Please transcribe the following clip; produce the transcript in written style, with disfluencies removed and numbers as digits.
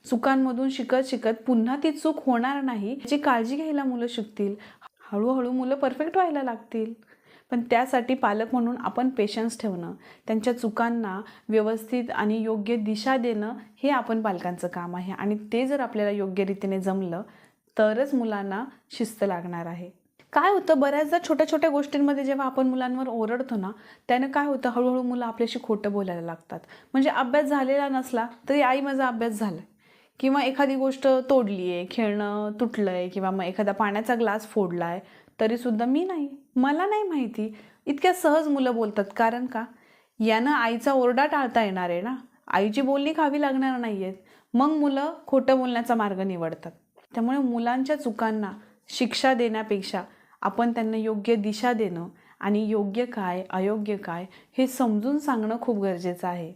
चुकांमधून शिकत शिकत पुन्हा ती चूक होणार नाही याची काळजी घ्यायला मुलं शिकतील. हळूहळू मुलं परफेक्ट व्हायला लागतील. पण त्यासाठी पालक म्हणून आपण पेशन्स ठेवणं, त्यांच्या चुकांना व्यवस्थित आणि योग्य दिशा देणं हे आपण पालकांचं काम आहे. आणि ते जर आपल्याला योग्य रीतीने जमलं तरच मुलांना शिस्त लागणार आहे. काय होतं, बऱ्याचदा छोट्या छोट्या गोष्टींमध्ये जेव्हा आपण मुलांवर ओरडतो ना, त्यानं काय होतं, हळूहळू मुलं आपल्याशी खोटं बोलायला लागतात. म्हणजे अभ्यास झालेला नसला तरी आई माझा अभ्यास झाला, किंवा एखादी गोष्ट तोडली आहे, खेळणं तुटलं आहे, किंवा मग एखादा पाण्याचा ग्लास फोडला आहे तरीसुद्धा मी नाही, मला नाही माहिती, इतक्या सहज मुलं बोलतात. कारण का, यानं आईचा ओरडा टाळता येणार आहे ना, आईची बोलणी खावी लागणार नाही आहेत. मग मुलं खोटं बोलण्याचा मार्ग निवडतात. त्यामुळे मुलांच्या चुकांना शिक्षा देण्यापेक्षा आपण त्यांना योग्य दिशा देणं आणि योग्य काय अयोग्य काय हे समजून सांगणं खूप गरजेचं आहे.